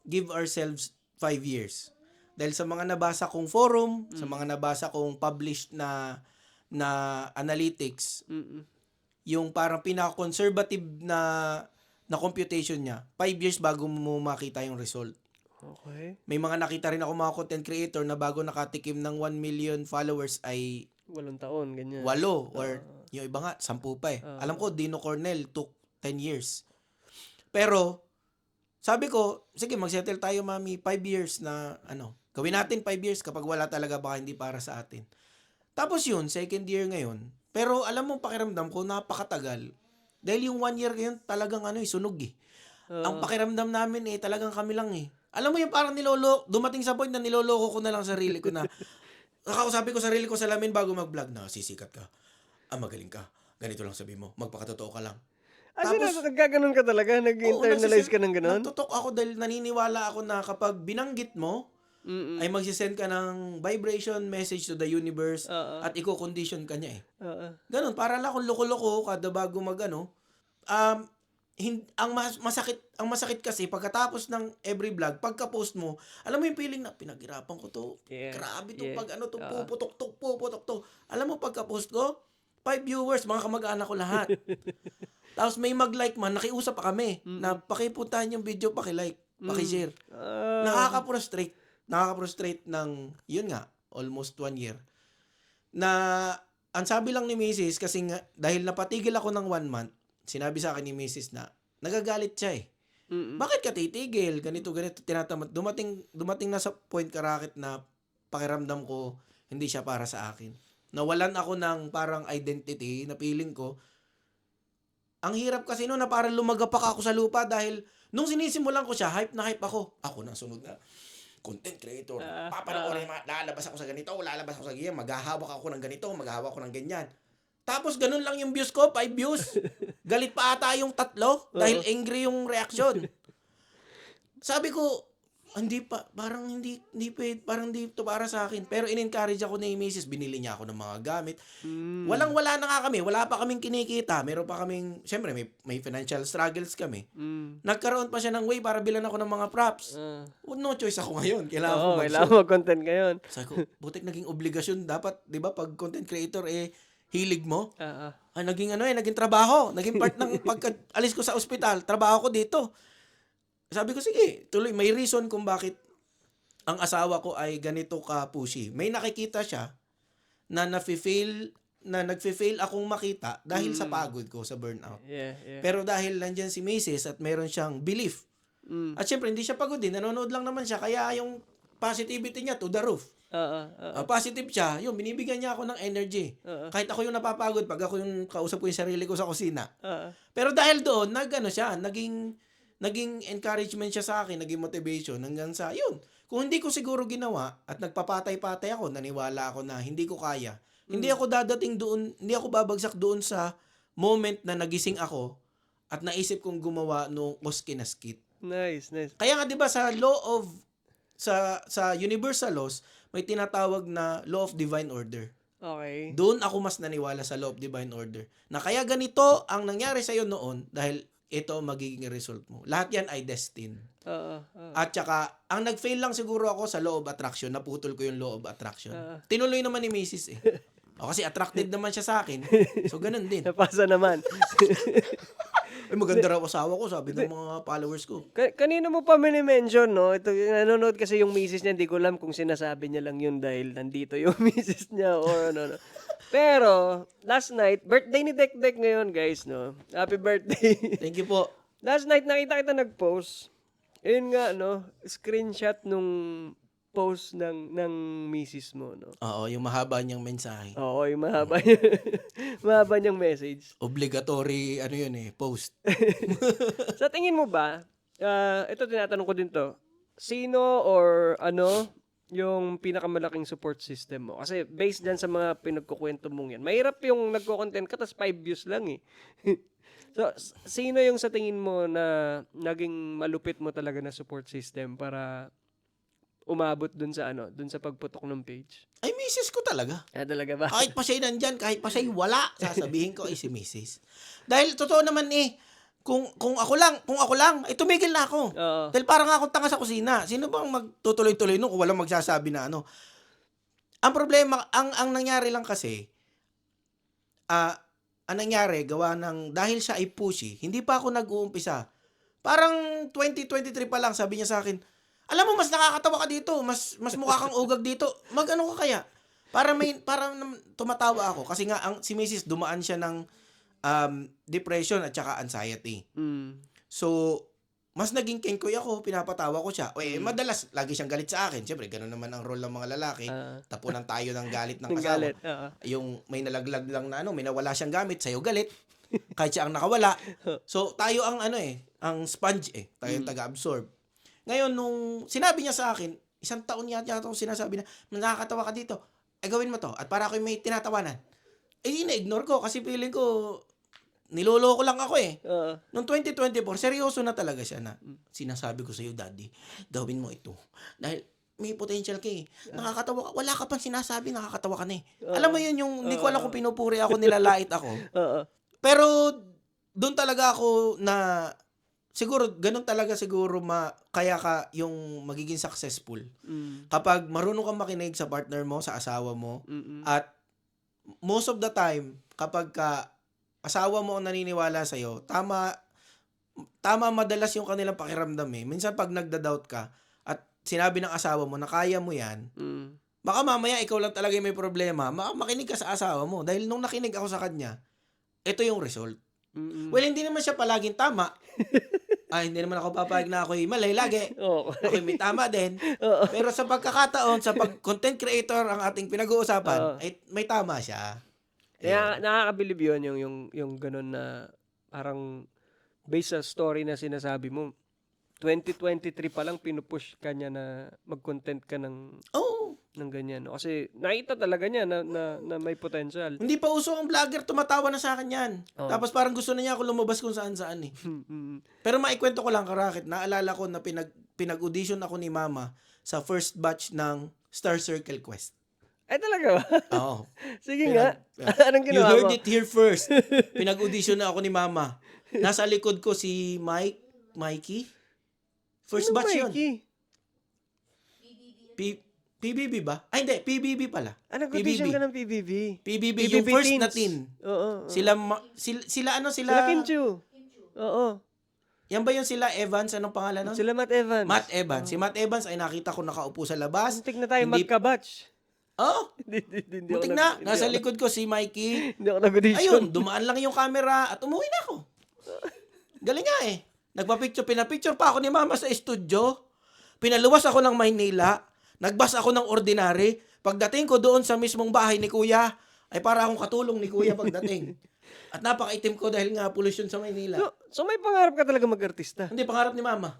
give ourselves 5 years. Dahil sa mga nabasa kong forum, sa mga nabasa kong published na analytics, yung parang pinaka-conservative na computation niya, 5 years bago mo makita yung result. Okay. May mga nakita rin ako mga content creator na bago nakatikim ng 1 million followers ay 8 taon, ganyan. 8 or yung iba nga 10 pa eh. Alam ko Dino Cornell took 10 years. Pero sabi ko, sige magsettle tayo mami 5 years na gawin natin 5 years kapag wala talaga baka hindi para sa atin. Tapos yun, second year ngayon. Pero alam mo pakiramdam ko napakatagal. Dahil yung 1 year ngayon talagang sunog eh. Ang pakiramdam namin talagang kami lang eh. Alam mo yung parang dumating sa point na niloloko ko na lang sarili ko na kakausapin ko sarili ko sa lamin bago mag-vlog na sisikat ka. Magaling ka. Ganito lang sabi mo. Magpakatotoo ka lang. Tapos, nagkaganon ka talaga? Nag-internalize ka ng ganon? Nagtutok ako dahil naniniwala ako na kapag binanggit mo, ay magsisend ka ng vibration message to the universe at i-condition ka niya eh. Ganon. Para lang akong loko-loko kada bago ang masakit kasi pagkatapos ng every vlog, pagka-post mo, alam mo yung feeling na pinaghirapan ko to. Yeah. Grabe to pag puputok to. Alam mo pagka-post ko, 5 viewers, mga kamag-anak ko lahat. Tapos may mag-like man, nakiusap pa kami na pakipuntahan yung video, paki-like, paki-share. Nakaka-frustrate ng, yun nga, almost 1 year. Na, ang sabi lang ni Mrs. kasi nga, dahil napatigil ako ng 1 month, sinabi sa akin ni Mrs. na, nagagalit siya eh. Bakit ka titigil? Ganito, tinatamad. Dumating na sa point karakit na pakiramdam ko, hindi siya para sa akin. Nawalan ako ng parang identity na feeling ko. Ang hirap kasi na parang lumagapak ako sa lupa dahil nung sinisimulan ko siya, hype na hype ako. Ako na sunod na content creator. Papanoorin, lalabas ako sa ganito, lalabas ako sa ganyan, maghahawak ako ng ganito, maghahawak ako ng ganyan. Tapos ganun lang yung views ko, 5 views. Galit pa ata yung 3 dahil angry yung reaction. Sabi ko, parang hindi to para sa akin. Pero in-encourage ako ni Mrs. Binili niya ako ng mga gamit. Wala na nga kami. Wala pa kaming kinikita. Meron pa kaming, syempre may financial struggles kami. Nagkaroon pa siya ng way para bilan ako ng mga props. No choice ako ngayon. Kailangan mag-content ngayon. Sabi ko, butik naging obligasyon. Dapat, di ba, pag content creator, hilig mo. Naging trabaho. Naging part ng pagka-alis ko sa ospital. Trabaho ko dito. Sabi ko, sige, tuloy. May reason kung bakit ang asawa ko ay ganito ka pushy. May nakikita siya na nagfe-fail akong makita dahil sa pagod ko, sa burnout. Yeah. Pero dahil nandyan si Mrs. at meron siyang belief. At syempre, hindi siya pagod din. Nanonood lang naman siya. Kaya yung positivity niya to the roof. Positive siya, yun, binibigyan niya ako ng energy. Kahit ako yung napapagod pag ako yung kausap ko yung sarili ko sa kusina. Pero dahil doon, naging encouragement siya sa akin, naging motivation hanggang sa, yun. Kung hindi ko siguro ginawa at nagpapatay-patay ako, naniwala ako na hindi ko kaya, Hindi ako dadating doon, hindi ako babagsak doon sa moment na nagising ako at naisip kong gumawa nung Oski na skit. Nice. Kaya nga 'di ba sa law of sa universal laws, may tinatawag na law of divine order. Okay. Doon ako mas naniwala sa law of divine order. Na kaya ganito ang nangyari sa iyo noon dahil ito ang magiging result mo. Lahat yan ay destined. Oo. At saka, ang nag-fail lang siguro ako sa law of attraction. Naputol ko yung law of attraction. Tinuloy naman ni Mrs. eh. O, kasi attracted naman siya sa akin. So, ganun din. Napasa naman. Ay, maganda raw asawa ko, sabi ng mga followers ko. Kanino mo pa mini-mention, no? Ito, nanonood kasi yung misis niya, hindi ko alam kung sinasabi niya lang yun dahil nandito yung misis niya or ano. Pero, last night, birthday ni Dekdek ngayon, guys, no? Happy birthday. Thank you po. Last night, nakita kita nag-post. Yun nga, no? Screenshot nung post ng misis mo, no? Oo, yung mahaba niyang mensahe. Oo, yung mahaba niyang message. Obligatory, post. Sa tingin mo ba, ito tinatanong ko din to, sino or ano yung pinakamalaking support system mo? Kasi based dyan sa mga pinagkukwento mong yan, mahirap yung nagko-content ka tapos 5 views lang eh. So, sino yung sa tingin mo na naging malupit mo talaga na support system para umabot dun sa pagputok ng page? Ay, misis ko talaga. Talaga ba? Kahit pa siya nandyan, kahit pa siya wala, sasabihin ko ay si misis. Dahil totoo naman kung ako lang, tumigil na ako. Oo. Dahil parang akong tanga sa kusina. Sino bang magtutuloy-tuloy nun kung walang magsasabi na ano? Ang problema, ang nangyari lang kasi, ang nangyari, gawa ng, dahil siya ay pushy, hindi pa ako nag-uumpisa. Parang 2023 pa lang, sabi niya sa akin, alam mo, mas nakakatawa ka dito, mas mukha kang ugag dito, mag-ano ka kaya? Para tumatawa ako. Kasi nga, si Mrs. dumaan siya ng depression at saka anxiety. So, mas naging kengkoy ako, pinapatawa ko siya. Madalas, lagi siyang galit sa akin. Siyempre, gano'n naman ang role ng mga lalaki. Tapunan tayo ng galit ng asawa. Yung may nalaglag lang na may nawala siyang gamit, sa'yo galit. Kahit siya ang nakawala. So, tayo ang ang sponge Tayo ang taga-absorb. Ngayon, nung sinabi niya sa akin, 1 taon yata ako sinasabi na, nakakatawa ka dito. Gawin mo to. At para ako may tinatawanan. Ina-ignore ko kasi feeling ko, niloloko lang ako Noong 2024, seryoso na talaga siya na, sinasabi ko sa iyo, Daddy, gawin mo ito. Dahil may potential ka Nakakatawa ka. Wala ka pang sinasabi, nakakatawa ka na Alam mo yun yung, hindi ko alam kung pinupuri ako, nilalait ako. Pero, doon talaga ako na, siguro, ganun talaga siguro kaya ka yung magiging successful. Kapag marunong kang makinig sa partner mo, sa asawa mo, at most of the time, kapag asawa mo ang naniniwala sa'yo, tama madalas yung kanilang pakiramdam Minsan pag nagda-doubt ka, at sinabi ng asawa mo na kaya mo yan, baka mamaya ikaw lang talaga yung may problema, makinig ka sa asawa mo. Dahil nung nakinig ako sa kanya, ito yung result. Well, hindi naman siya palaging tama. Hindi naman ako papayag na ako'y mali lagi. Ako'y may tama din. Pero sa pagkakataon, sa content creator ang ating pinag-uusapan, ay may tama siya. Kaya nakakabilib yun, yung ganun na parang based sa story na sinasabi mo, 2023 pa lang pinupush ka niya na mag-content ka ng ganyan. No? Kasi nakita talaga niya na may potential. Hindi pa uso ang vlogger, tumatawa na sa akin yan. Tapos parang gusto na niya ako lumabas kung saan-saan Pero maikwento ko lang, Karakit, naalala ko na pinag-audition ako ni Mama sa first batch ng Star Circle Quest. Ay, talaga ba? Oo. Sige nga. Anong You ginawa mo? heard it here first. Pinag-audition na ako ni Mama. Nasa likod ko si Mikey. First batch yun. PBB ba? Ay, hindi. PBB pala. Nag-audition ka ng PBB? PBB, yung first teens. na teen. Oo. Sila Sila Kinchu. Oo. Yan ba yung sila Evans? Anong pangalan nun? Sila Matt Evans. Matt Evans. Si Matt Evans ay nakita ko nakaupo sa labas. Muntik na tayo Hindi- magka-batch. Hindi Muntik na. Nasa likod ko si Mikey. Hindi ako nag-audition. Ayun, dumaan lang yung camera at umuwi na ako. Galing nga pinapicture pa ako ni Mama sa studio. Pinaluwas ako ng Maynila. Nagbas ako ng ordinary. Pagdating ko doon sa mismong bahay ni Kuya, ay para akong katulong ni Kuya pagdating. At napakaitim ko dahil nga pollution sa Maynila. So may pangarap ka talaga mag-artista? Hindi, pangarap ni Mama.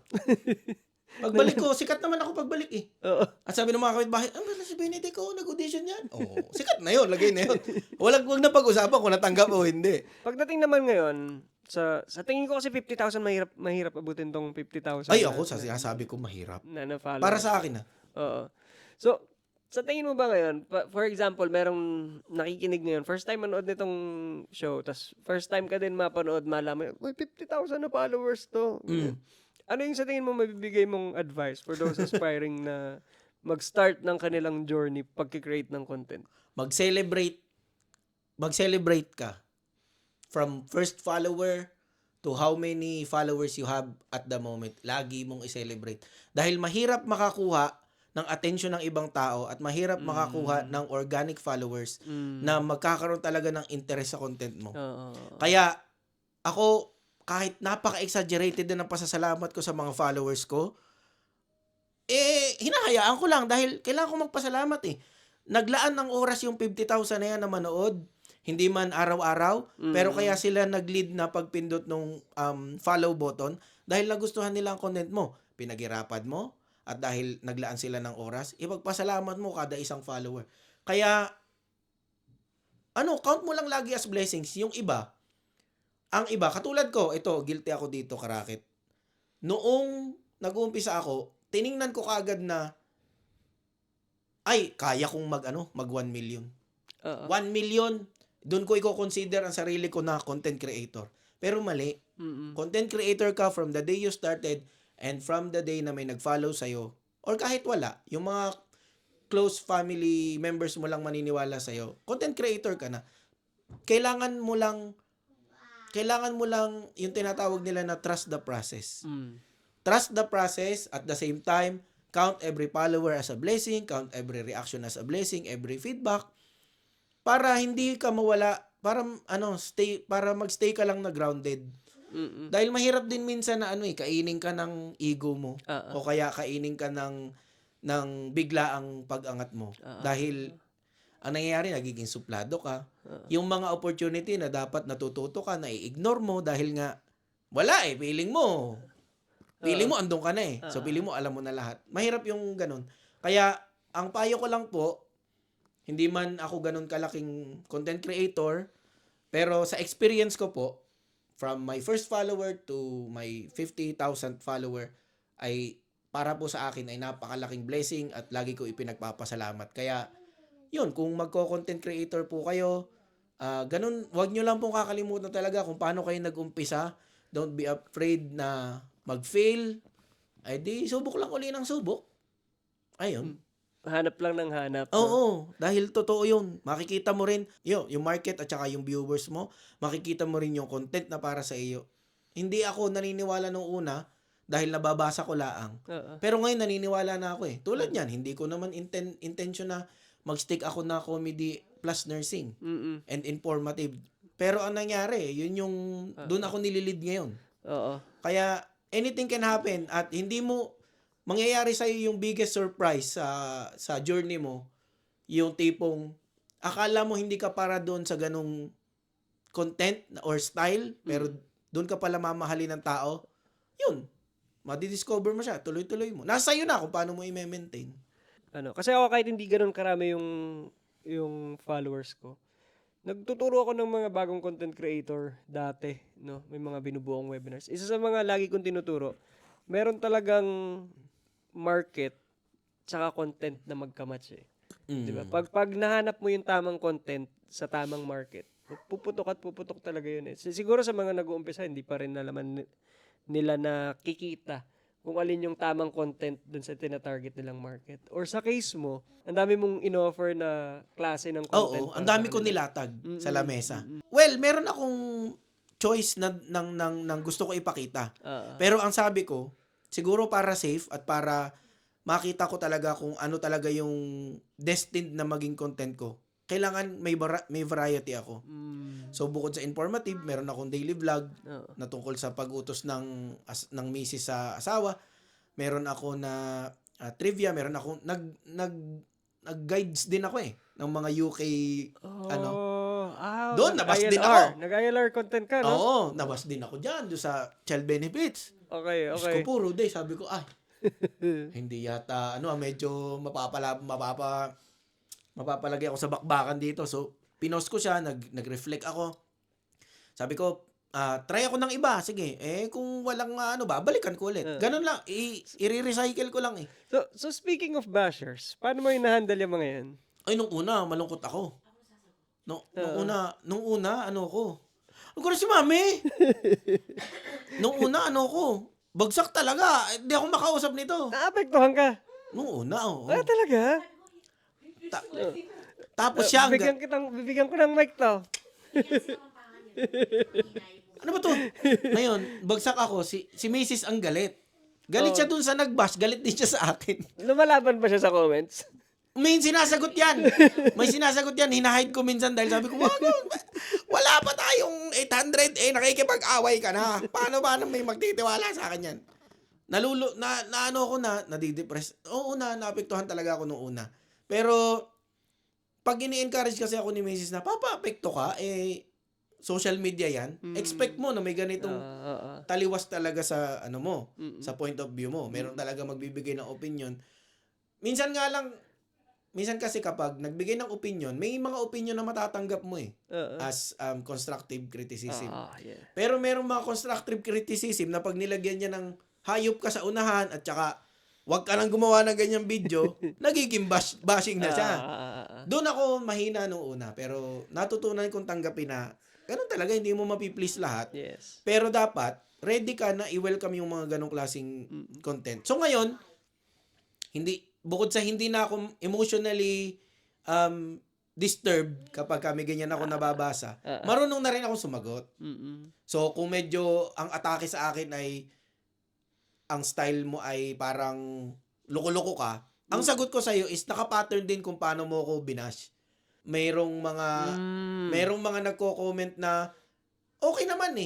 Pagbalik ko, sikat naman ako pagbalik eh. Oo. At sabi ng mga kapitbahay, si Benedict ko, nag-audition yan. Oo, sikat na yun, lagay na yun. Wag na pag-usapan kung natanggap o hindi. Pagdating naman ngayon, sa tingin ko kasi 50,000 mahirap abutin tong 50,000. Ay, ako, sinasabi ko mahirap. Na followers. Para sa akin Oo. So, sa tingin mo ba ngayon, for example, merong nakikinig ngayon, first time manood nitong show, tas first time ka din mapanood, malaman, 50,000 na followers to. Ano yung sa tingin mo mabibigay mong advice for those aspiring na mag-start ng kanilang journey pagki-create ng content? Mag-celebrate ka. From first follower to how many followers you have at the moment. Lagi mong i-celebrate. Dahil mahirap makakuha ng attention ng ibang tao at mahirap makakuha ng organic followers na magkakaroon talaga ng interest sa content mo. Kaya ako, kahit napaka-exaggerated na ng pasasalamat ko sa mga followers ko, hinahayaan ko lang dahil kailangan ko magpasalamat eh. Naglaan ng oras yung 50,000 na yan na manood, hindi man araw-araw, pero kaya sila nag-lead na pagpindot ng follow button dahil nagustuhan nila ang content mo. Pinaghirapan mo, at dahil naglaan sila ng oras, ipagpasalamat mo kada isang follower. Kaya, count mo lang lagi as blessings. Yung iba, katulad ko, ito, guilty ako dito, Karakit. Noong nag-uumpisa ako, tiningnan ko kaagad na, ay, kaya kong mag 1 million. 1 million, doon ko i-consider ang sarili ko na content creator. Pero mali. Content creator ka from the day you started and from the day na may nag-follow sa'yo, or kahit wala, yung mga close family members mo lang maniniwala sa'yo, content creator ka na. Kailangan mo lang yung tinatawag nila na trust the process. Trust the process, at the same time, count every follower as a blessing, count every reaction as a blessing, every feedback, para hindi ka mawala, para magstay ka lang na grounded. Dahil mahirap din minsan na kainin ka ng ego mo o kaya kainin ka ng biglaang pag-angat mo. Dahil ang nangyayari, nagiging suplado ka. Yung mga opportunity na dapat natututo ka, na-ignore mo dahil nga wala feeling mo andun ka na So feeling mo alam mo na lahat. Mahirap yung ganun. Kaya ang payo ko lang po, hindi man ako ganun kalaking content creator, pero sa experience ko po, from my first follower to my 50,000 follower, ay para po sa akin ay napakalaking blessing at lagi ko ipinagpapasalamat. Kaya, yun, kung magko-content creator po kayo, ganun, wag nyo lang pong kakalimutan talaga kung paano kayo nag-umpisa. Don't be afraid na mag-fail. Ay di, subok lang uli ng subok. Ayun. Hanap lang ng hanap. Oo, dahil totoo yun. Makikita mo rin yung market at saka yung viewers mo. Makikita mo rin yung content na para sa iyo. Hindi ako naniniwala nung una dahil nababasa ko laang. Pero ngayon naniniwala na ako Tulad niyan, hindi ko naman intention na mag-stick ako na comedy plus nursing and informative. Pero ang nangyari, yun yung doon ako nililid ngayon. Kaya anything can happen at hindi mo mangyayari sa'yo yung biggest surprise sa journey mo, yung tipong akala mo hindi ka para doon sa ganung content or style, pero doon ka pala mamahalin ng tao, yun, madidiscover mo siya, tuloy-tuloy mo. Nasa iyo na kung paano mo i-maintain. Kasi ako kahit hindi ganun karami yung followers ko, nagtuturo ako ng mga bagong content creator dati, no? May mga binubuong webinars. Isa sa mga lagi kong tinuturo, meron talagang market tsaka content na magkamatch Diba? Pag nahanap mo yung tamang content sa tamang market, puputok talaga yun Siguro sa mga nag-uumpisa, hindi pa rin nalaman nila na kikita kung alin yung tamang content dun sa tina-target nilang market. Or sa case mo, ang dami mong in-offer na klase ng content. Oo, ang dami ko nilatag sa lamesa. Well, meron akong choice ng gusto ko ipakita. Pero ang sabi ko, siguro para safe at para makita ko talaga kung ano talaga yung destined na maging content ko, kailangan may variety ako. So bukod sa informative, meron akong daily vlog na tungkol sa pag-utos ng misis sa asawa. Meron ako na trivia, meron ako nag-guides din ako ng mga UK doon nabas din ako. Nag-ILR content ka, no? Oo, nabas din ako diyan do sa child benefits. Okay. Ko puro day, sabi ko, Hindi yata, medyo mapapalagay ako sa bakbakan dito. So, pinost ko siya, nag-reflect ako. Sabi ko, try ako ng iba. Sige, kung walang babalikan ko ulit. Ganun lang, i-recycle ko lang eh. So speaking of bashers, paano mo hinahandle yung mga yan? Ay, nung una, malungkot ako. Nung una, Ano ko na si mami? Nung una, bagsak talaga. Hindi ako makausap nito. Naapektuhan ka? Nung una, oo. Talaga? Tapos siya, Bibigyan ko ng mic to. ano ba to? Ngayon, bagsak ako, si Mrs. ang galit. Galit siya dun sa nag-bash, galit din siya sa akin. Lumalaban ba siya sa comments? May sinasagot yan. Hinahide ko minsan dahil sabi ko, wala pa tayong 800, nakikipag-away ka na. Paano may magtitiwala sa akin yan? Nadidepress. Oo, naapektuhan talaga ako nung una. Pero, pag ini-encourage kasi ako ni Mrs. na, apekto ka, social media yan, expect mo na may ganitong taliwas talaga sa sa point of view mo. Meron talaga magbibigay ng opinion. Minsan kasi kapag nagbigay ng opinion, may mga opinion na matatanggap mo as constructive criticism. Yeah. Pero merong mga constructive criticism na pag nilagyan niya ng hayop ka sa unahan at saka wag ka nang gumawa ng ganyang video, nagiging bashing na siya. Doon ako mahina nung una, pero natutunan kong tanggapin na ganun talaga, hindi mo mapiplease lahat. Yes. Pero dapat, ready ka na i-welcome yung mga ganong klaseng content. So ngayon, bukod sa hindi na ako emotionally disturbed kapag kami ganyan ako nababasa, marunong na rin ako sumagot. So kung medyo ang atake sa akin ay ang style mo ay parang loko-loko ka, ang sagot ko sa'yo is naka-pattern din kung paano mo ako binash. Merong mga nagko-comment na okay naman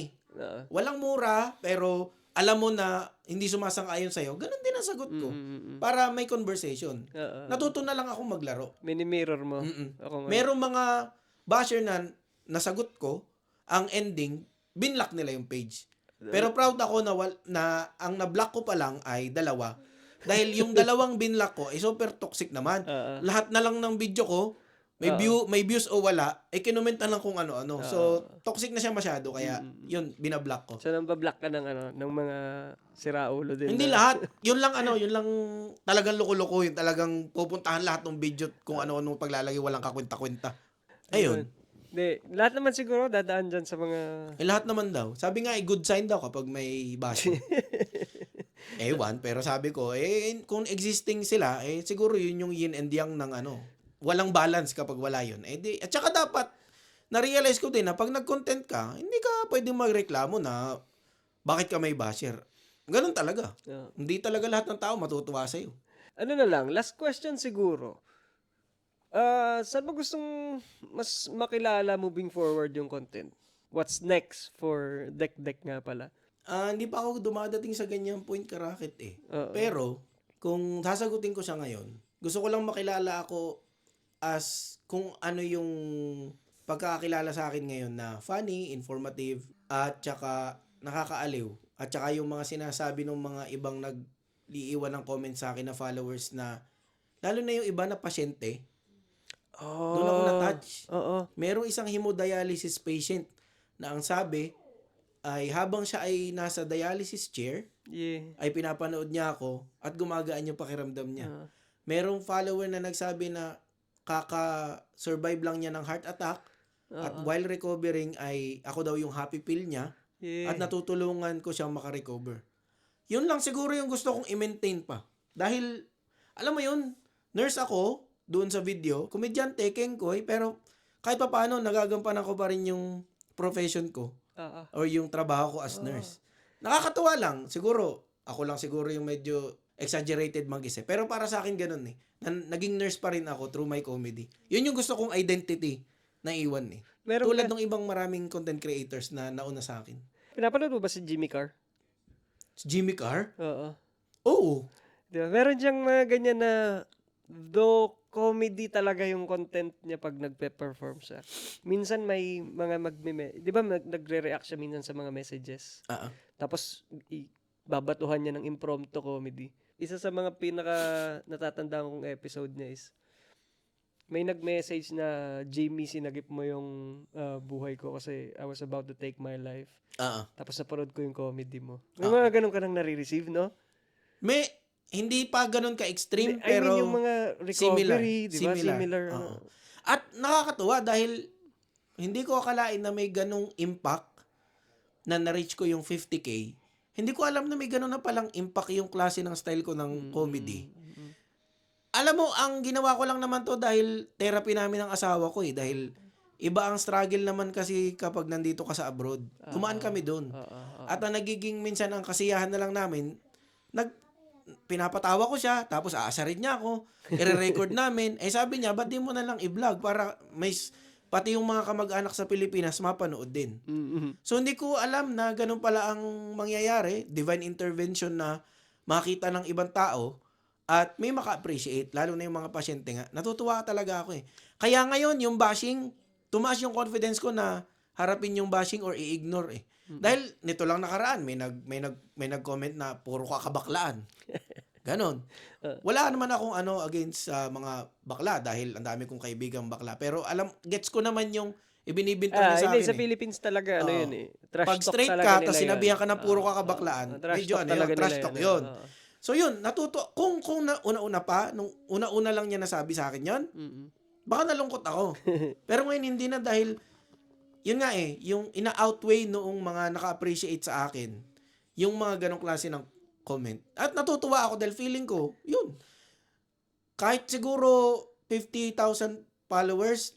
walang mura, pero alam mo na hindi sumasang-ayon sa'yo, ganun din ang sagot ko. Para may conversation. Natuto na lang ako maglaro. Mini-mirror mo. Ako Merong mga basher na nasagot ko, ang ending, binlock nila yung page. Pero proud ako na ang na-block ko pa lang ay 2. Dahil yung 2 binlock ko ay super toxic naman. Lahat na lang ng video ko, may views o wala, kinumentan lang kung ano-ano. So, toxic na siya masyado, kaya yun, binablock ko. So, nambablock ka ng mga siraulo din. Hindi lahat. Yun lang talagang loko-loko, yun talagang pupuntahan lahat ng video kung ano-ano paglalagay, walang kakwenta-kwenta. Ayun. Hindi, lahat naman siguro dadaan dyan sa mga... Lahat naman daw. Sabi nga, good sign daw kapag may bashing. Pero sabi ko, kung existing sila, siguro yun yung yin and yang ng walang balance kapag wala yun. At saka dapat, na-realize ko din na pag nag-content ka, hindi ka pwedeng magreklamo na bakit ka may basher. Ganun talaga. Hindi talaga lahat ng tao matutuwa sa'yo. Ano na lang, last question siguro. Saan mo gustong mas makilala moving forward yung content? What's next for Dekdek nga pala? Hindi pa ako dumadating sa ganyang point karakit Pero, kung sasagutin ko siya ngayon, gusto ko lang makilala ako as kung ano yung pagkakakilala sa akin ngayon na funny, informative, at saka nakakaaliw. At saka yung mga sinasabi ng mga ibang nag-iiwan ng comment sa akin na followers na, lalo na yung iba na pasyente, doon ako na-touch. Merong isang hemodialysis patient na ang sabi ay habang siya ay nasa dialysis chair, ay pinapanood niya ako at gumagaan yung pakiramdam niya. Merong follower na nagsabi na kaka-survive lang niya ng heart attack at while recovering ay ako daw yung happy pill niya at natutulungan ko siyang makarecover. Yun lang siguro yung gusto kong i-maintain pa. Dahil, alam mo yun, nurse ako, doon sa video, komedyante, kengkoy, pero kahit pa paano, nagagampanan ko pa rin yung profession ko or yung trabaho ko as nurse. Nakakatuwa lang. Siguro, ako lang siguro yung medyo exaggerated mag-isip. Pero para sa akin ganun naging nurse pa rin ako through my comedy. Yun yung gusto kong identity na iwan Tulad ng ibang maraming content creators na nauna sa akin. Pinapanood mo ba si Jimmy Carr? Si Jimmy Carr? Oo. Diba? Meron diyang mga ganyan na though comedy talaga yung content niya pag nagpe-perform siya. Minsan may mga di ba nagre-react siya minsan sa mga messages? Tapos babatuhan niya ng impromptu comedy. Isa sa mga pinaka natatandaan kong episode niya is may nag-message na, Jamie, sinagip mo yung buhay ko kasi I was about to take my life. Tapos napanood ko yung comedy mo. May mga ganun ka nang nare-receive, no? Hindi pa ganun ka-extreme, I pero mean, yung mga recovery, di ba? Similar. At nakakatuwa dahil hindi ko akalain na may ganung impact na na-reach ko yung 50K. Hindi ko alam na may ganun na palang impact yung klase ng style ko ng comedy. Alam mo, ang ginawa ko lang naman to dahil therapy namin ng asawa ko eh. Dahil iba ang struggle naman kasi kapag nandito ka sa abroad. Dumaan kami doon. At ang nagiging minsan ang kasiyahan na lang namin, pinapatawa ko siya, tapos aasarin niya ako, i-record namin. Sabi niya, ba't di mo na lang i-vlog para pati yung mga kamag-anak sa Pilipinas mapanood din. So hindi ko alam na ganun pala ang mangyayari, divine intervention na makita ng ibang tao at may maka-appreciate, lalo na yung mga pasyente nga. Natutuwa talaga ako eh. Kaya ngayon, yung bashing, tumaas yung confidence ko na harapin yung bashing or i-ignore eh. Dahil nito lang nakaraan, may nag-comment na puro kakabaklaan. Ganon. Wala naman akong against mga bakla dahil ang dami kong kaibigang bakla. Pero gets ko naman yung ibinibintang niya sa akin. Sa Philippines talaga, yun eh. Trash pag talk straight talaga ka, tapos sinabihan ka ng puro kakabaklaan, medyo trash talk yun. So yun, kung una-una pa, nung una-una lang niya nasabi sa akin yun, baka nalungkot ako. Pero ngayon hindi na dahil, yun nga eh, yung ina-outweigh noong mga naka-appreciate sa akin, yung mga ganong klase ng comment. At natutuwa ako dahil feeling ko, yun, kahit siguro 50,000 followers,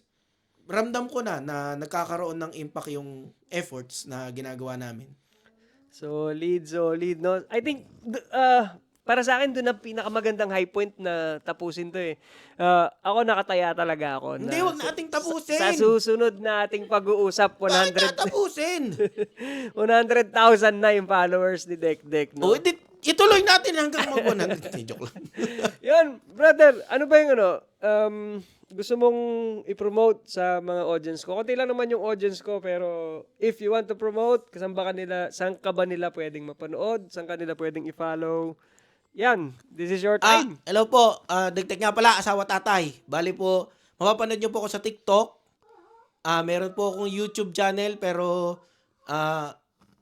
ramdam ko na nagkakaroon ng impact yung efforts na ginagawa namin. Solid, no? I think, para sa akin, doon ang pinakamagandang high point na tapusin to eh. Ako nakataya talaga ako. Hindi, wag na ating tapusin. Sa susunod na ating pag-uusap, 100... Bakit tapusin? 100,000 na yung followers ni Dekdek, no? Ituloy natin hanggang mag-100. Joke lang. Yun, brother, ano ba yung gusto mong i-promote sa mga audience ko? Kunti lang naman yung audience ko, pero if you want to promote, saan ka ba nila pwedeng mapanood? Saan ka nila pwedeng i-follow? Yan, this is your time. Hello po, Dekdek nga pala, asawa tatay. Bali po, mapapanood nyo po ako sa TikTok. Meron po akong YouTube channel, pero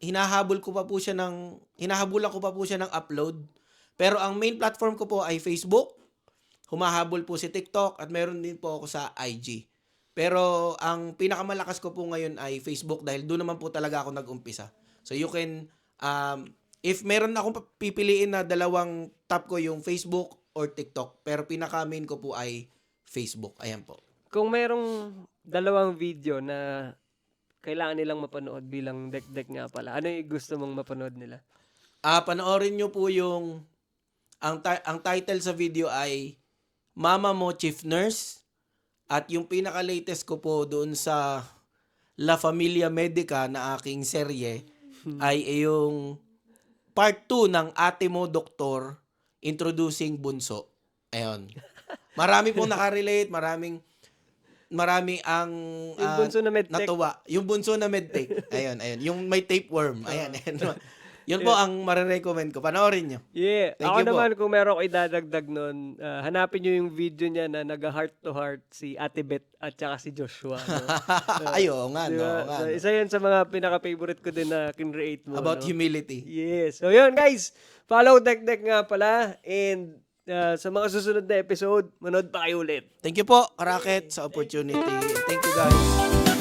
hinahabulan ko pa po siya ng upload. Pero ang main platform ko po ay Facebook. Humahabol po si TikTok at meron din po ako sa IG. Pero ang pinakamalakas ko po ngayon ay Facebook dahil doon naman po talaga ako nag-umpisa. So you can, if meron akong pipiliin na dalawang top ko, yung Facebook or TikTok. Pero pinaka-main ko po ay Facebook. Ayan po. Kung merong dalawang video na kailangan nilang mapanood bilang Dekdek nga pala, ano yung gusto mong mapanood nila? Panoorin nyo po yung, ang title sa video ay Mama Mo Chief Nurse. At yung pinaka-latest ko po doon sa La Familia Medica na aking serye ay yung part 2 ng Ate Mo Doktor Introducing Bunso. Ayun. Marami pong nakarelate, marami ang yung bunso na medtech. natuwa. Yung bunso na medtech. Ayun. Yung may tapeworm. Ayan. Yun po ang marirecommend ko. Panoorin nyo. Yeah. Thank Ako you naman, kung meron ko idadagdag nun, hanapin nyo yung video niya na nag-heart-to-heart si Ate Beth at saka si Joshua. No? Ayo nga, Diba? no. Nga, So, no. isa yan sa mga pinaka-favorite ko din na kinreate mo. About no? humility. Yes. So, yun guys. Follow Dekdek nga pala. And sa mga susunod na episode, manood pa kayo ulit. Thank you po, Karaket, sa opportunity. Thank you, guys.